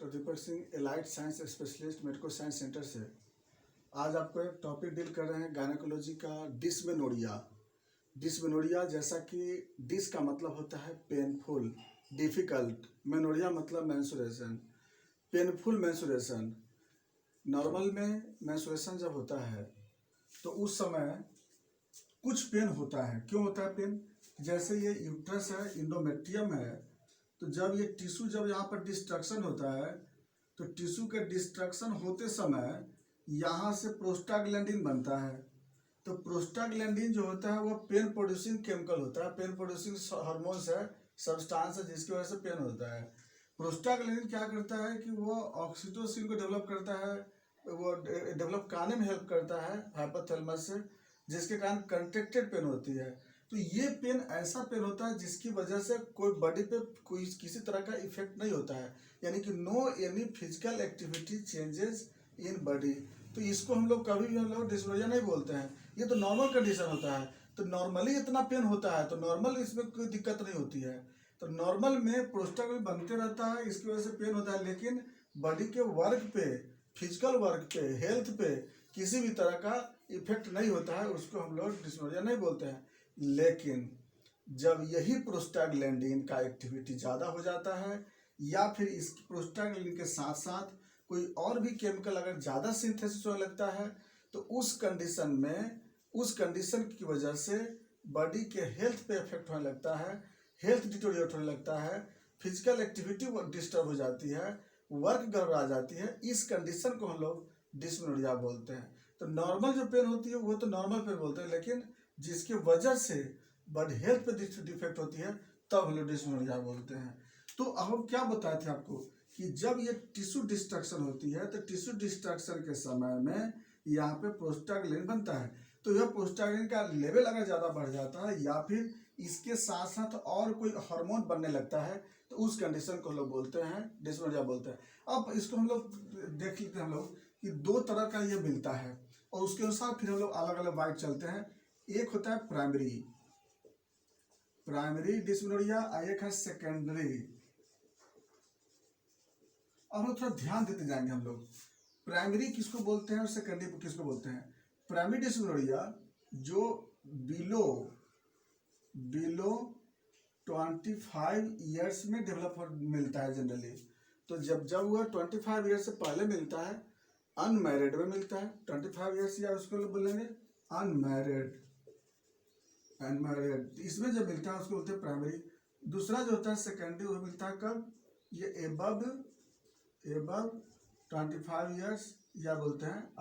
Doctor Deepak Singh, allied science specialist, medico science centre से। आज आपको एक टॉपिक डील कर रहे हैं गायनेकोलॉजी का, डिस्मेनोरिया। डिस्मेनोरिया, जैसा कि डिस का मतलब होता है पेनफुल, डिफिकल्ट, मेनोरिया मतलब मेंस्ट्रुएशन। पेनफुल मेंस्ट्रुएशन, नॉर्मल में मेंस्ट्रुएशन जब होता है तो उस समय कुछ पेन होता है। क्यों होता है पेन? जैसे ये यूट्रस है, इंडोमेट्रियम है, तो जब ये टिश्यू जब यहाँ पर डिस्ट्रक्शन होता है तो टिश्यू के डिस्ट्रक्शन होते समय यहाँ से प्रोस्टाग्लैंडिन बनता है। तो प्रोस्टाग्लैंडिन जो होता है वो पेन प्रोड्यूसिंग केमिकल होता है, पेन प्रोड्यूसिंग हार्मोन्स है, सब्सटेंस है, जिसकी वजह से पेन होता है। प्रोस्टाग्लैंडिन क्या करता है कि वो ऑक्सीटोसिन को डेवलप करता है, वो डेवलप कराने में हेल्प करता है हाइपोथैलेमस से, जिसके कारण कंट्रैक्टेड पेन होती है। तो ये पेन ऐसा पेन होता है जिसकी वजह से कोई बॉडी पे कोई किसी तरह का इफेक्ट नहीं होता है, यानी कि no any physical activity changes in body. तो इसको हम लोग कभी भी हम लोग डिस्मेनोरिया नहीं बोलते हैं, ये तो नॉर्मल कंडीशन होता है। तो नॉर्मली इतना पेन होता है तो नॉर्मल इसमें कोई दिक्कत नहीं होती है। तो नॉर्मल में प्रोस्टाग्लैंडिन बनते रहता है, इसकी वजह से पेन होता है, लेकिन बॉडी के वर्क पे, फिजिकल वर्क पे, हेल्थ पे किसी भी तरह का इफेक्ट नहीं होता है, उसको हम लोग डिस्मेनोरिया नहीं बोलते हैं। लेकिन जब यही प्रोस्टाग्लैंडिन का एक्टिविटी ज़्यादा हो जाता है या फिर इस प्रोस्टाग्लैंडिन के साथ साथ कोई और भी केमिकल अगर ज़्यादा सिंथेसिस होने लगता है तो उस कंडीशन में, उस कंडीशन की वजह से बॉडी के हेल्थ पे इफेक्ट होने लगता है, हेल्थ डिटोरिएट होने लगता है, फिजिकल एक्टिविटी डिस्टर्ब हो जाती है, वर्क गड़बड़ा जाती है। इस कंडीशन को हम लोग डिस्मेनोरिया बोलते हैं। तो नॉर्मल जो पेन होती है वो तो नॉर्मल पेन बोलते हैं, लेकिन जिसकी वजह से बॉडी हेल्थ पे डिफेक्ट होती है तब हम लोग डिस्मेनोरिया बोलते हैं। तो अब हम क्या बताए थे आपको कि जब ये टिश्यू डिस्ट्रक्शन होती है तो टिश्यू डिस्ट्रक्शन के समय में यहाँ पे प्रोस्टाग्लैंडिन बनता है। तो यह प्रोस्टाग्लैंडिन का लेवल अगर ज़्यादा बढ़ जाता है या फिर इसके साथ साथ और कोई हार्मोन बनने लगता है तो उस कंडीशन को हम लोग बोलते हैं डिस्मेनोरिया बोलते हैं। अब इसको हम लोग देख लेते हैं हम लोग कि दो तरह का ये मिलता है और उसके अनुसार फिर हम लोग अलग अलग वाइड चलते हैं। एक होता है प्राइमरी डिस्मेनोरिया और एक है सेकेंडरी। अब हम लोग थोड़ा ध्यान देते जाएंगे हम लोग प्राइमरी किसको बोलते हैं और सेकेंडरी किसको बोलते हैं। प्राइमरी डिस्मेनोरिया जो बिलो 25 ईयर्स में डेवलप मिलता है जनरली। तो जब वह 25 ईयर्स से पहले मिलता है, अनमैरिड में मिलता है 25 ईयर्स, या उसको बोलेंगे अनमैरिड, इसमें जब मिलता है उसको बोलते हैं प्राइमरी। दूसरा जो होता है सेकेंडरी, वो मिलता है कब? ये एबव 25 ईयर्स, या बोलते हैं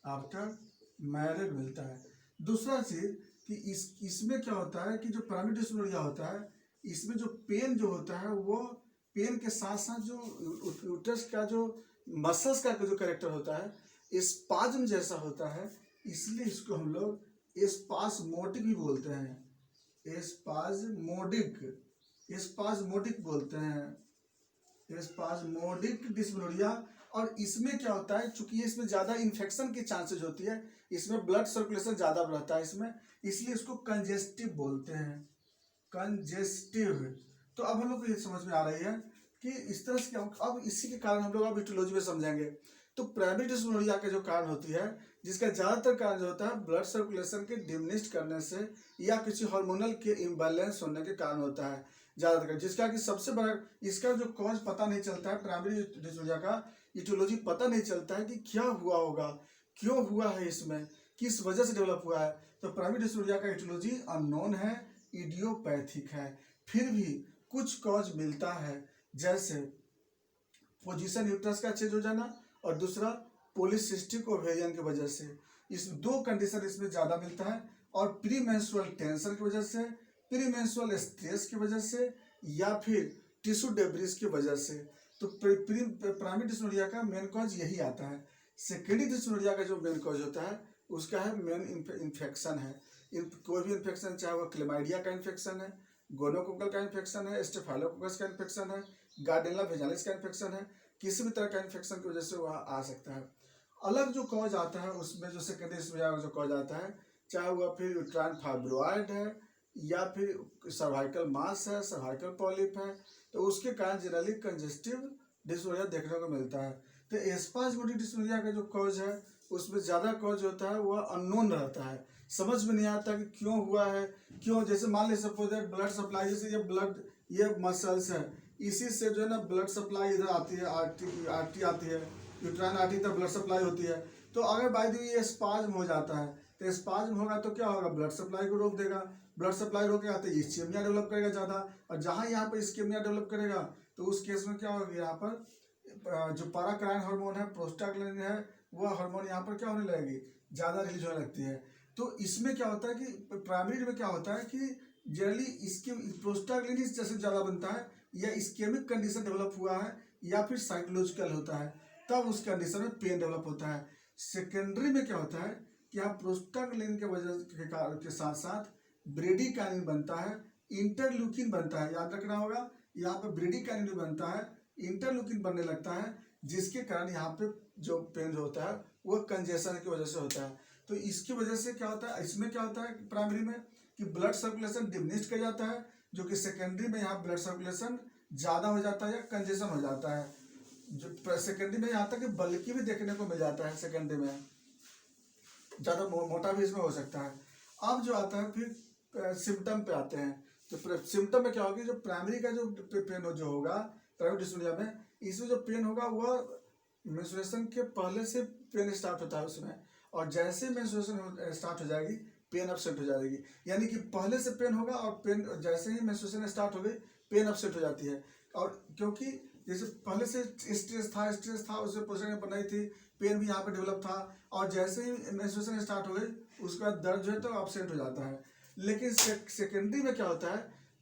आफ्टर मैरिड मिलता है। दूसरा चीज कि इसमें क्या होता है कि जो प्राइमरी डिस्मेनोरिया होता है इसमें जो पेन जो होता है वो पेन के साथ साथ जो यूट्रस का जो मसल्स का जो कैरेक्टर होता है स्पाज्म जैसा होता है, इसलिए इसको हम लोग स्पाज्मोडिक भी बोलते हैं। स्पाज्मोडिक बोलते हैं, स्पाज्मोडिक डिस्मेनोरिया। और इसमें क्या होता है, चूंकि इसमें ज़्यादा इन्फेक्शन की चांसेज होती है, इसमें ब्लड सर्कुलेशन ज़्यादा रहता है इसमें, इसलिए इसको कंजेस्टिव बोलते हैं, कंजेस्टिव। तो अब हम लोग को ये समझ में आ रही है कि इस तरह से अब इसी के कारण हम लोग अब इटियोलॉजी में समझेंगे। तो प्राइमरी डिस्मेनोरिया के जो कारण होती है, जिसका ज़्यादातर कारण जो होता है ब्लड सर्कुलेशन के डिमिनिश करने से या किसी हार्मोनल के इम्बैलेंस होने के कारण होता है ज़्यादातर, जिसका कि सबसे बड़ा इसका जो कॉज पता नहीं चलता है। प्राइमरी डिस्मेनोरिया का इटियोलॉजी पता नहीं चलता है कि क्या हुआ होगा, क्यों हुआ है, इसमें किस वजह से डेवलप हुआ है। तो प्राइमरी डिस्मेनोरिया का इटियोलॉजी अननोन है, इडियोपैथिक है। फिर भी कुछ कॉज मिलता है, जैसे पोजीशन यूट्रस का चेंज हो जाना और दूसरा पॉलीसिस्टिक ओवेरियन की वजह से। इस दो कंडीशन इसमें ज़्यादा मिलता है, और प्री मेंस्ट्रुअल टेंशन की वजह से, प्री मेंस्ट्रुअल स्ट्रेस की वजह से, या फिर टिश्यू डेब्रिस की वजह से। तो प्राइमरी डिस्मेनोरिया का मेन कॉज यही आता है। सेकेंडरी डिस्मेनोरिया का जो मेन कॉज होता है उसका है मेन इन्फेक्शन है। कोई भी इन्फेक्शन, चाहे वो क्लेमाइडिया का इन्फेक्शन है, गोनोकोकल का इन्फेक्शन है, स्टेफाइलोकोकस का इन्फेक्शन है, गार्डेनिला वेजालिस का इन्फेक्शन है, किसी भी तरह का इन्फेक्शन की वजह से वह आ सकता है। अलग जो कॉज आता है उसमें जो सेकेंडरी डिस्मेनोरिया का जो कॉज आता है, चाहे वह फिर यूट्राइन फाइब्रॉइड है या फिर सर्वाइकल मास है, सर्वाइकल पॉलिप है, तो उसके कारण जनरली कंजेस्टिव डिस्मेनोरिया देखने को मिलता है। तो स्पाज्मोडिक डिस्मेनोरिया का जो कॉज है उसमें ज़्यादा कॉज होता है वह अननोन रहता है, समझ में नहीं आता कि क्यों हुआ है, क्यों। जैसे मान लीजिए सपोज दैट ब्लड सप्लाई, जैसे ये मसल्स है, इसी से जो है ना ब्लड सप्लाई इधर आती है, आर्टरी आती है, यूट्राइन आर्टरी तक ब्लड सप्लाई होती है। तो अगर बाय द वे ये स्पाज्म हो जाता है, तो स्पाज्म होगा तो क्या होगा, ब्लड सप्लाई को रोक देगा, ब्लड सप्लाई रोकेगा तो इस्केमिया डेवलप करेगा ज़्यादा, और जहाँ यहाँ पर इस्केमिया डेवलप करेगा तो उस केस में क्या होगा, यहाँ पर जो पैराक्राइन हार्मोन है, प्रोस्टाग्लैंडिन है, वह हार्मोन यहाँ पर क्या होने लगेगी, ज़्यादा रिलीज होने लगती है। तो इसमें क्या होता है कि प्राइमरी में क्या होता है कि जनरली इसके प्रोस्टाग्लैंडिन जैसे ज़्यादा बनता है, या इस्केमिक कंडीशन डेवलप हुआ है, या फिर साइकोलॉजिकल होता है, तब उस कंडीशन में पेन डेवलप होता है। सेकेंडरी में क्या होता है कि यहाँ प्रोस्टाग्लैंडिन के वजह के साथ साथ ब्रेडिकाइनिन बनता है, इंटरल्यूकिन बनता है, याद रखना होगा, यहाँ पे ब्रेडिकाइनिन बनता है, इंटरल्यूकिन बनने लगता है, जिसके कारण यहाँ पे जो पेन जो होता है वो कंजेशन की वजह से होता है। तो इसकी वजह से क्या होता है, इसमें क्या होता है प्राइमरी में कि ब्लड सर्कुलेशन डिमिनिश कर जाता है, जो कि सेकेंडरी में यहाँ ब्लड सर्कुलेशन ज़्यादा हो जाता है या कंजेशन हो जाता है। जो सेकेंडरी में यहाँ तक कि बल्कि भी देखने को मिल जाता है, सेकेंडरी में ज़्यादा मोटा भी इसमें हो सकता है। अब जो आता है फिर सिम्टम पे आते हैं। तो सिम्टम में क्या होगी, जो प्राइमरी का जो पेन जो होगा प्राइमरी डिस्मेनोरिया में, इसमें जो पेन होगा वह मेंस्ट्रुएशन के पहले से पेन स्टार्ट होता है उसमें, और जैसे मेंस्ट्रुएशन स्टार्ट हो जाएगी पेन अपसेट हो जाएगी, यानी कि पहले से पेन होगा और पेन जैसे ही मेंस्ट्रुएशन स्टार्ट हो गई पेन अपसेट हो जाती है। और क्योंकि जैसे पहले से स्ट्रेस था उससे पोजिशन बनाई थी, पेन भी यहाँ पे डेवलप था, और जैसे ही मेंस्ट्रुएशन स्टार्ट हो गई उसके बाद दर्द जो है तो अपसेट हो जाता है। लेकिन सेकेंडरी में क्या होता है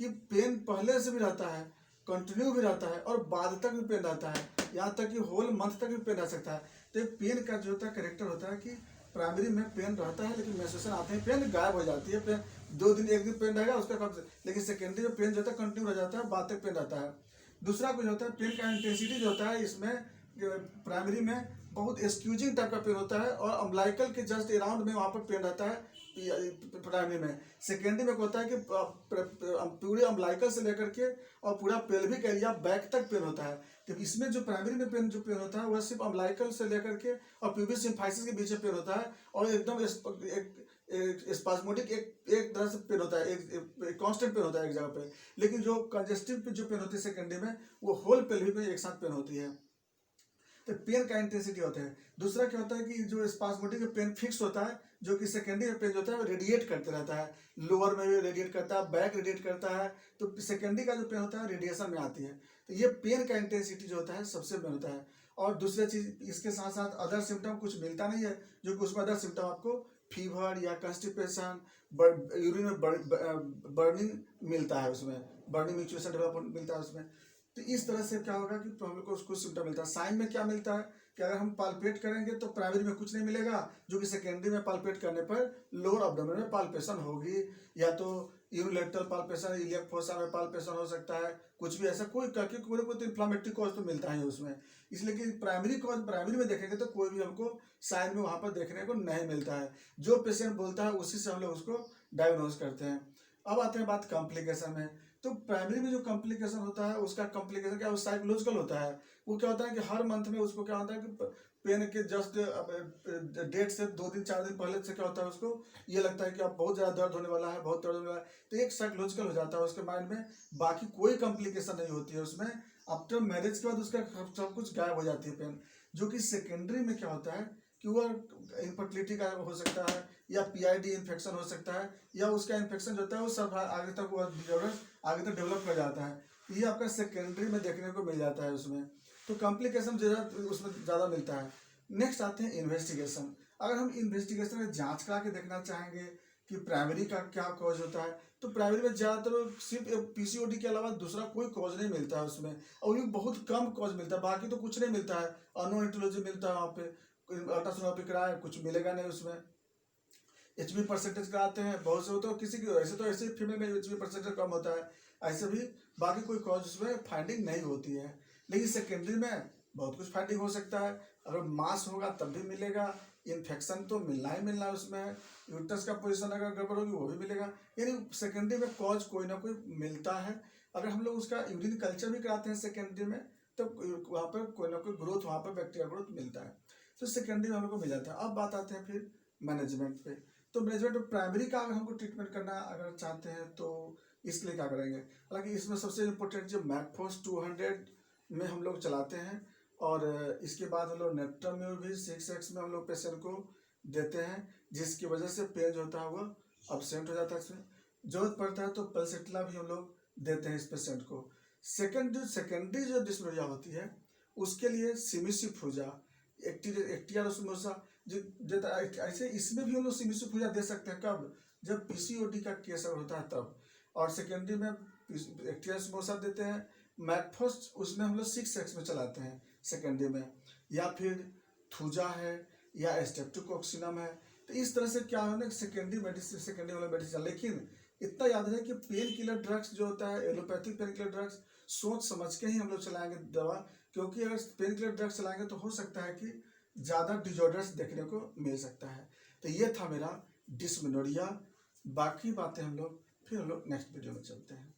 कि पेन पहले से भी रहता है, कंटिन्यू भी रहता है, और बाद तक भी पेन रहता है, यहाँ तक कि होल मंथ तक भी पेन रह सकता है। तो पेन का जो होता है करेक्टर होता है कि प्राइमरी में पेन रहता है, लेकिन मेंस्ट्रुएशन आते ही पेन गायब हो जाती है, पेन 2 दिन 1 दिन पेन रहेगा उसका कब, लेकिन सेकेंडरी में पेन जो होता है कंटिन्यू रह जाता है, बाद तक पेन रहता है। दूसरा कुछ होता है पेन का इंटेंसिटी जो होता है, इसमें प्राइमरी में बहुत एक्सक्यूजिंग टाइप का पेन होता है, और अम्बलाइकल के जस्ट अराउंड में वहाँ पर पेन रहता है प्राइमरी में। सेकेंडरी में होता है कि पूरे अम्बलाइकल से लेकर के और पूरा पेल्विक एरिया बैक तक पेन होता है। तो इसमें जो प्राइमरी में पेन होता है वह सिर्फ अम्बलाइकल से लेकर के और प्यूबिस सिम्फाइसिस के बीच में पेन होता है, और एकदम स्पाज्मोडिक एक तरह से पेन होता है, एक कांस्टेंट पेन होता है एक जगह पे। लेकिन जो कंजेस्टिव जो पेन होती है सेकेंडरी में, वो होल पेल्विक में एक साथ पेन होती है। तो पेन का इंटेंसिटी होता है। दूसरा क्या होता है कि जो स्पाज्मोडिक पेन फिक्स होता है, जो कि सेकेंडरी पेन होता है वो रेडिएट करते रहता है, लोअर में भी रेडिएट करता है, बैक रेडिएट करता है। तो सेकेंडरी का जो पेन होता है रेडिएशन में आती है। तो ये पेन का इंटेंसिटी जो होता है सबसे मेन होता है। और दूसरी चीज इसके साथ साथ अदर सिम्टम कुछ मिलता नहीं है, जो कि उसमें अदर सिम्टम आपको फीवर या कंस्टिपेशन, यूरिन में बर्निंग मिलता है, उसमें बर्निंग म्यूचुएशन डेवलप मिलता है उसमें। तो इस तरह से क्या होगा कि हम लोग को कुछ सिम्टम मिलता है। साइन में क्या मिलता है कि अगर हम पाल्पेट करेंगे तो प्राइमरी में कुछ नहीं मिलेगा, जो कि सेकेंडरी में पाल्पेट करने पर लोअर एब्डोमेन में पाल्पेशन होगी, या तो यूनिलेटरल पाल्पेशन, इलियक फोसा में पाल्पेशन हो सकता है, कुछ भी ऐसा कोई करके कोई तो इन्फ्लामेटरी कॉज तो मिलता है उसमें। इसलिए कि प्राइमरी में देखेंगे तो कोई भी हमको साइन में वहाँ पर देखने को नहीं मिलता है। जो पेशेंट बोलता है उसी से हम लोग उसको डायग्नोज करते हैं। अब आते हैं बात कॉम्प्लिकेशन में। तो प्राइमरी में जो कॉम्प्लिकेशन होता है उसका कॉम्प्लिकेशन क्या है, साइकोलॉजिकल होता है। वो क्या होता है कि हर मंथ में उसको क्या होता है कि पेन के जस्ट डेट से 2 दिन 4 दिन पहले से क्या होता है उसको ये लगता है कि अब बहुत ज़्यादा दर्द होने वाला है, बहुत दर्द होने वाला है। तो एक साइकोलॉजिकल हो जाता है उसके माइंड में, बाकी कोई कॉम्प्लिकेशन नहीं होती है उसमें। आफ्टर मैरिज के बाद उसका सब कुछ गायब हो जाती है पेन। जो कि सेकेंडरी में क्या होता है कि वह इनफर्टिलिटी का हो सकता है, या पीआईडी इन्फेक्शन हो सकता है, या उसका इन्फेक्शन जो होता है वो सब आगे तक वो आगे तक डेवलप कर जाता है। ये आपका सेकेंडरी में देखने को मिल जाता है उसमें। तो कॉम्प्लिकेशन ज़्यादा उसमें ज़्यादा मिलता है। नेक्स्ट आते हैं इन्वेस्टिगेशन। अगर हम इन्वेस्टिगेशन में जांच करा के देखना चाहेंगे कि प्राइमरी का क्या कॉज होता है, तो प्राइमरी में ज़्यादातर सिर्फ पीसीओडी के अलावा दूसरा कोई कॉज नहीं मिलता है उसमें, और ये बहुत कम कॉज मिलता है, बाकी तो कुछ नहीं मिलता है। अननोन एटियोलॉजी मिलता है वहाँ पे, अल्ट्रासोनोग्राफी कराए कुछ मिलेगा नहीं उसमें। एचबी परसेंटेज कराते हैं बहुत से, तो किसी की ऐसे फीमेल में एचबी परसेंटेज कम होता है, ऐसे भी बाकी कोई कॉज उसमें फाइंडिंग नहीं होती है। लेकिन सेकेंडरी में बहुत कुछ फाइंडिंग हो सकता है, अगर मास होगा तब भी मिलेगा, इन्फेक्शन तो मिलना ही मिलना है उसमें, यूट्रस का पोजीशन अगर गड़बड़ होगी वो भी मिलेगा। यानी सेकेंडरी में कॉज कोई ना कोई मिलता है, अगर हम लोग उसका यूरिन कल्चर भी कराते हैं सेकेंडरी में, तो वहाँ पर कोई ना कोई ग्रोथ, वहाँ पर बैक्टीरिया ग्रोथ मिलता है, तो सेकेंडरी में हम लोग को मिल जाता है। अब बात आते हैं फिर मैनेजमेंट पे। तो मैनेजमेंट प्राइमरी का अगर हमको ट्रीटमेंट करना अगर चाहते हैं तो इसके लिए क्या करेंगे? हालांकि इसमें सबसे इम्पोर्टेंट जो मैकफोर्स 200 में हम लोग चलाते हैं, और इसके बाद हम लोग नेट्राम्यूर भी 6x में हम लोग पेशेंट को देते हैं, जिसकी वजह से पेन जो होता है वो अब्सेंट हो जाता है। इसमें जरूरत पड़ता है तो पल्सेट्ला भी हम लोग देते हैं इस पेशेंट को। सेकेंडरी जो डिस्मेनोरिया होती है उसके लिए सिमिसिफ्यूजा, एक्टियारोसमोसा जो देता है। ऐसे इसमें भी हम लोग सिमिसिफ्यूजा दे सकते हैं, कब? जब पीसीओडी का केस अगर होता है तब। और सेकेंडरी में एक्टियारोसमोसा देते हैं। मैकफोस्ट उसमें हम लोग 6x में चलाते हैं सेकेंडरी में, या फिर थूजा है या स्ट्रेप्टोकोक्सिनम है। तो इस तरह से क्या है ना, सेकेंडरी मेडिसिन, सेकेंडरी वाला मेडिसिन। लेकिन इतना याद रहे कि पेन किलर ड्रग्स जो होता है, एलोपैथिक पेन किलर ड्रग्स, सोच समझ के ही हम लोग चलाएंगे दवा, क्योंकि अगर पेन किलर ड्रग्स चलाएंगे तो हो सकता है कि ज़्यादा डिजॉर्डर्स देखने को मिल सकता है। तो ये था मेरा डिस्मेनोरिया। बाकी बातें हम लोग फिर नेक्स्ट वीडियो में चलते हैं।